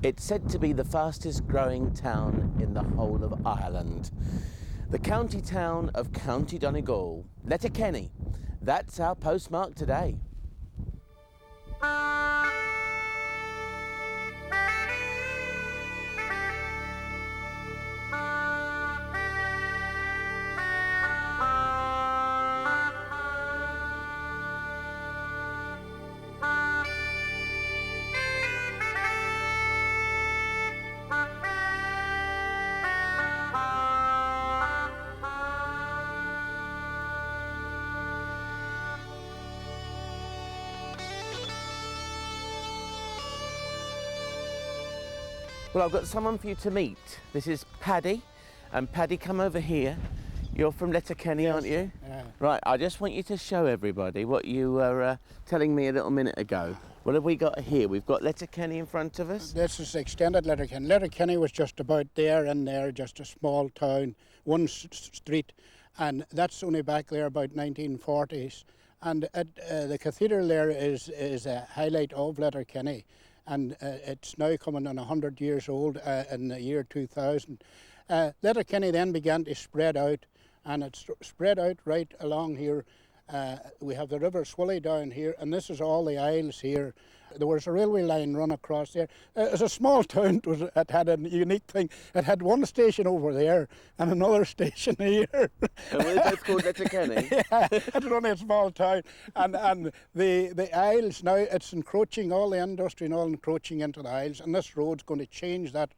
It's said to be the fastest growing town in the whole of Ireland. The county town of County Donegal, Letterkenny. That's our postmark today. Well, I've got someone for you to meet. This is Paddy. And Paddy, come over here. You're from Letterkenny, yes, aren't you? Yeah. Right, I just want you to show everybody what you were telling me a little minute ago. What have we got here? We've got Letterkenny in front of us. This is extended Letterkenny. Letterkenny was just about there and there, just a small town, one street, and that's only back there about 1940s. And the cathedral there is a highlight of Letterkenny, and it's now coming on 100 years old in the year 2000. Letterkenny then began to spread out, and it's spread out right along here. We have the River Swilly down here, and this is all the isles here. There was a railway line run across there. It was a small town. It had a unique thing. It had one station over there and another station here. And we're both called Letterkenny? Yeah, it's only a small town. And the isles now, it's encroaching, all the industry and all encroaching into the isles, and this road's going to change that.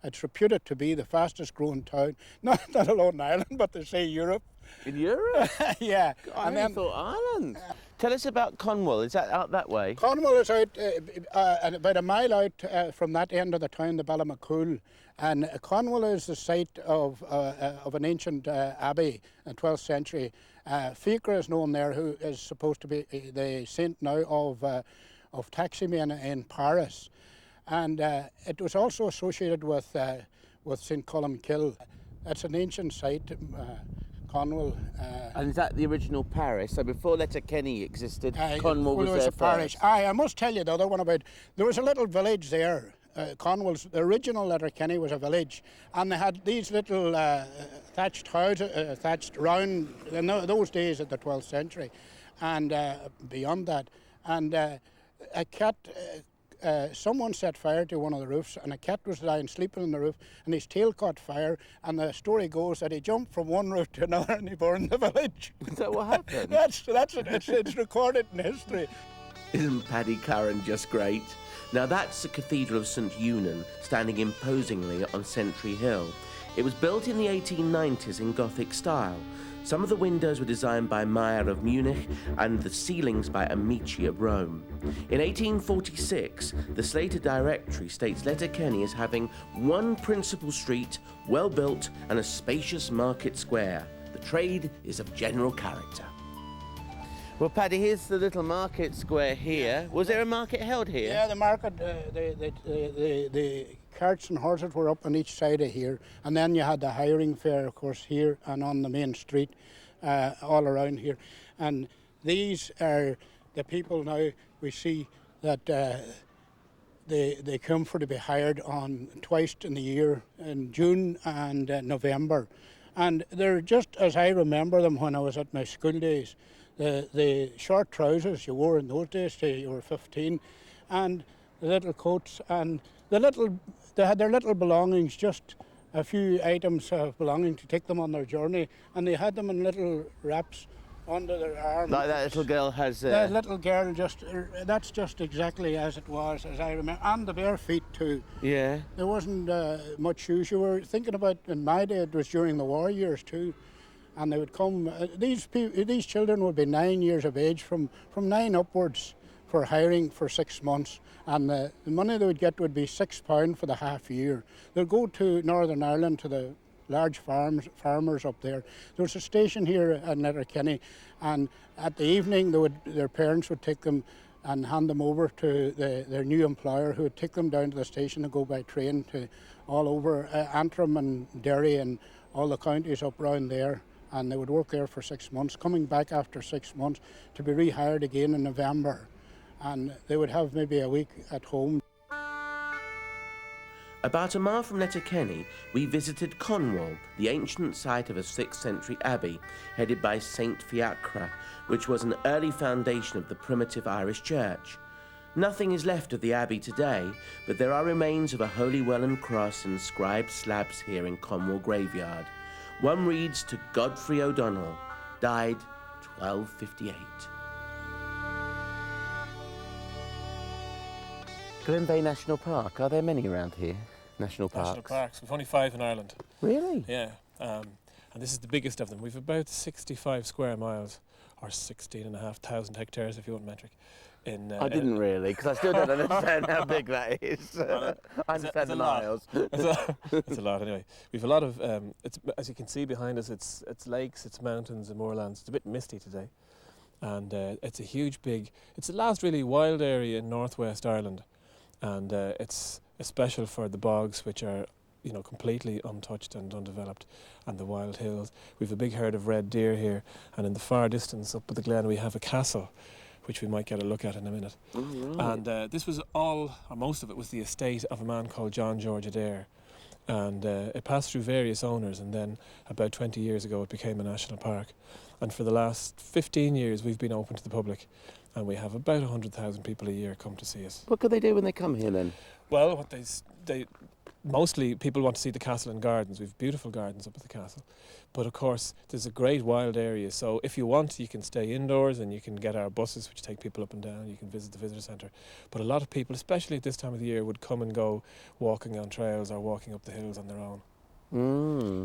It's reputed to be the fastest growing town, not alone in Ireland, but they say Europe. In Europe? Yeah. God, and then thought Ireland. Tell us about Conwell. Is that out that way? Conwell is out about a mile out from that end of the town, the Ballymacool. And Conwell is the site of an ancient abbey in the 12th century. Ficre is known there, who is supposed to be the saint now of taximen in Paris. And it was also associated with St. Columkill. It's an ancient site, Conwell. And is that the original parish? So before Letterkenny existed, Conwell was there a parish. first. I must tell you the other one about, there was a little village there. Conwell's, the original Letterkenny was a village, and they had these little thatched houses, thatched round, in those days of the 12th century, and beyond that. And a cat... someone set fire to one of the roofs, and a cat was lying sleeping on the roof, and his tail caught fire, and the story goes that he jumped from one roof to another and he burned the village. Is that what happened? That's it. It's recorded in history. Isn't Paddy Curran just great? Now that's the Cathedral of St. Eunan, standing imposingly on Sentry Hill. It was built in the 1890s in Gothic style. Some of the windows were designed by Meyer of Munich and the ceilings by Amici of Rome. In 1846, the Slater Directory states Letterkenny as having one principal street, well built, and a spacious market square. The trade is of general character. Well, Paddy, here's the little market square here. Was there a market held here? Yeah, the market, the carts and horses were up on each side of here, and then you had the hiring fair, of course, here and on the main street, all around here. And these are the people now we see that they come for to be hired on twice in the year, in June and November. And they're just as I remember them when I was at my school days. The short trousers you wore in those days till you were 15, and the little coats, and they had their little belongings, just a few items of belonging to take them on their journey, and they had them in little wraps under their arm. Like that little girl has... That little girl, that's just exactly as it was, as I remember, and the bare feet too. Yeah. There wasn't much shoes. You were thinking about, in my day, it was during the war years too. And they would come, these children would be 9 years of age, from 9 upwards, for hiring for 6 months. And the money they would get would be £6 for the half year. They'd go to Northern Ireland to the large farmers up there. There was a station here in Letterkenny, and at the evening their parents would take them and hand them over to their new employer, who would take them down to the station and go by train to all over Antrim and Derry and all the counties up round there. And they would work there for 6 months, coming back after 6 months to be rehired again in November. And they would have maybe a week at home. About a mile from Letterkenny, we visited Conwall, the ancient site of a 6th century abbey, headed by Saint Fiacre, which was an early foundation of the primitive Irish church. Nothing is left of the abbey today, but there are remains of a holy well and cross and inscribed slabs here in Conwall graveyard. One reads to Godfrey O'Donnell, died 1258. Glenveigh National Park, are there many around here? National parks? National parks. We've only 5 in Ireland. Really? Yeah. And this is the biggest of them. We've about 65 square miles, or 16,500 hectares if you want metric. I didn't really, because I still don't understand how big that is. I understand the miles. It's a lot anyway. We've a lot of, as you can see behind us, it's lakes, it's mountains and moorlands. It's a bit misty today. And it's a huge big, it's the last really wild area in northwest Ireland. And it's special for the bogs, which are, you know, completely untouched and undeveloped, and the wild hills. We've a big herd of red deer here, and in the far distance up at the glen we have a castle, which we might get a look at in a minute. Oh, right. And this was all, or most of it, was the estate of a man called John George Adair. And it passed through various owners, and then about 20 years ago it became a national park. And for the last 15 years we've been open to the public, and we have about 100,000 people a year come to see us. What could they do when they come here then? Well, what they mostly people want to see the castle and gardens. We've beautiful gardens up at the castle. But of course, there's a great wild area. So if you want, you can stay indoors and you can get our buses, which take people up and down. You can visit the visitor centre. But a lot of people, especially at this time of the year, would come and go walking on trails or walking up the hills on their own.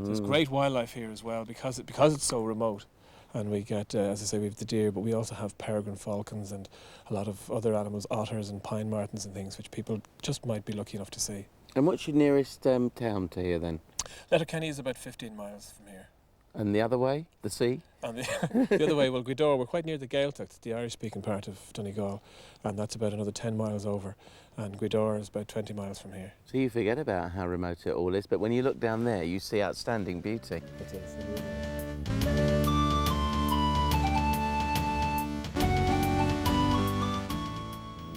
There's great wildlife here as well because it's so remote. And we get, as I say, we have the deer, but we also have peregrine falcons and a lot of other animals, otters and pine martens and things, which people just might be lucky enough to see. And what's your nearest town to here then? Letterkenny is about 15 miles from here. And the other way, the sea? And the other way, well, Gweedore, we're quite near the Gaeltacht, the Irish-speaking part of Donegal, and that's about another 10 miles over. And Gweedore is about 20 miles from here. So you forget about how remote it all is, but when you look down there, you see outstanding beauty. It is.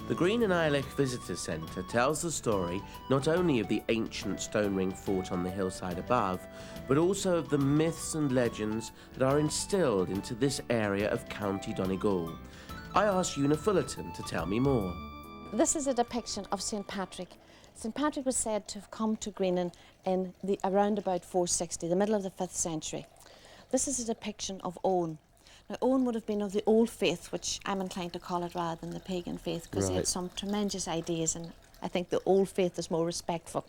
The Green and Eilech Visitor Centre tells the story not only of the ancient stone ring fort on the hillside above, but also of the myths and legends that are instilled into this area of County Donegal. I asked Una Fullerton to tell me more. This is a depiction of St. Patrick. St. Patrick was said to have come to Greenan in around about 460, the middle of the 5th century. This is a depiction of Owen. Now, Owen would have been of the old faith, which I'm inclined to call it rather than the pagan faith, because he had some tremendous ideas, and I think the old faith is more respectful.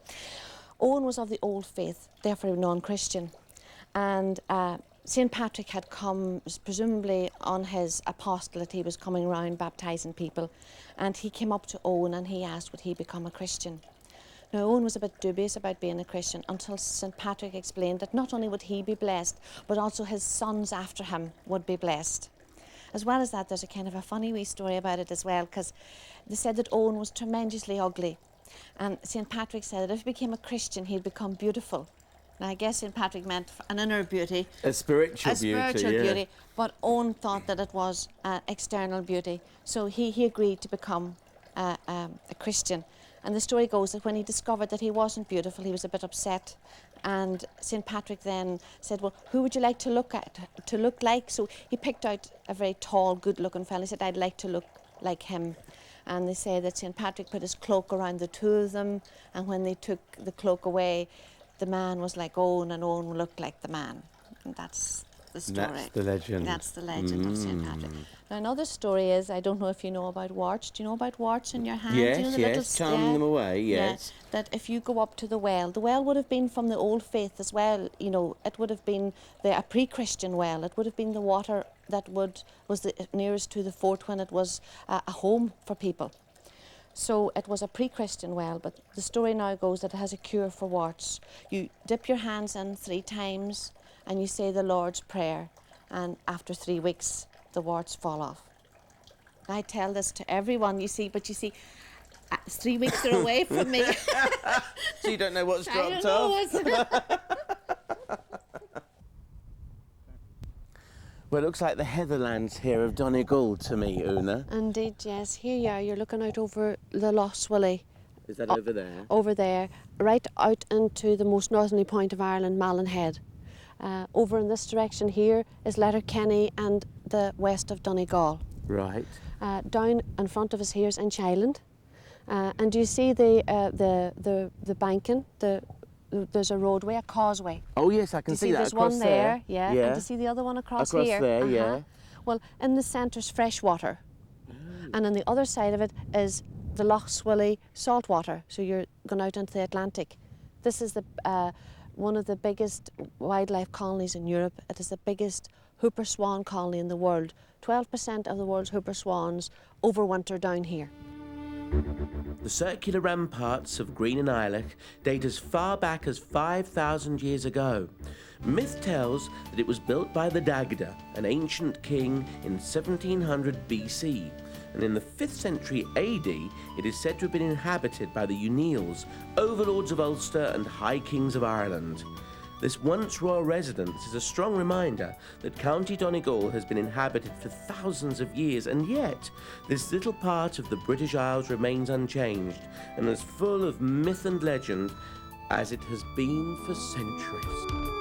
Owen was of the old faith, therefore non-Christian, and St. Patrick had come, presumably on his apostolate, he was coming around baptising people, and he came up to Owen and he asked would he become a Christian. Now, Owen was a bit dubious about being a Christian until St. Patrick explained that not only would he be blessed, but also his sons after him would be blessed. As well as that, there's a kind of a funny wee story about it as well, because they said that Owen was tremendously ugly. And St. Patrick said that if he became a Christian, he'd become beautiful. Now, I guess St. Patrick meant an inner beauty. A spiritual beauty. But Owen thought that it was external beauty. So he agreed to become a Christian. And the story goes that when he discovered that he wasn't beautiful, he was a bit upset. And St. Patrick then said, well, who would you like to look like? So he picked out a very tall, good-looking fellow. He said, I'd like to look like him. And they say that St. Patrick put his cloak around the two of them, and when they took the cloak away, the man was like Owen, and Owen looked like the man. And that's the story. That's the legend. That's the legend of St. Patrick. Now, another story is, I don't know if you know about warts. Do you know about warts in your hand? Yes, you know, yes, charm them away, yes. Yeah, that if you go up to the well would have been from the old faith as well, you know, it would have been a pre-Christian well. It would have been the water that was the nearest to the fort when it was a home for people. So it was a pre-Christian well, but the story now goes that it has a cure for warts. You dip your hands in 3 times and you say the Lord's Prayer, and after 3 weeks, the warts fall off. I tell this to everyone, you see, but you see, 3 weeks are away from me. So you don't know what's dropped off? Well, it looks like the heatherlands here of Donegal to me, Una. Indeed, yes. Here you are, you're looking out over the Lough Swilly, Is that over there? Over there, right out into the most northerly point of Ireland, Malin Head. Over in this direction here is Letterkenny and the west of Donegal. Right. Down in front of us here is Inch Island. And do you see the banking? There's a roadway, a causeway. Oh yes, I can see that there's across one there. yeah. Yeah. And do you see the other one across Across here? there, yeah. Well, in the centre's fresh water. And on the other side of it is the Lough Swilly salt water. So you're going out into the Atlantic. This is one of the biggest wildlife colonies in Europe. It is the biggest hooper swan colony in the world. 12% of the world's hooper swans overwinter down here. The circular ramparts of Green and Isleach date as far back as 5,000 years ago. Myth tells that it was built by the Dagda, an ancient king, in 1700 BC, and in the 5th century AD it is said to have been inhabited by the Uniels, overlords of Ulster and High Kings of Ireland. This once royal residence is a strong reminder that County Donegal has been inhabited for thousands of years, and yet this little part of the British Isles remains unchanged and as full of myth and legend as it has been for centuries.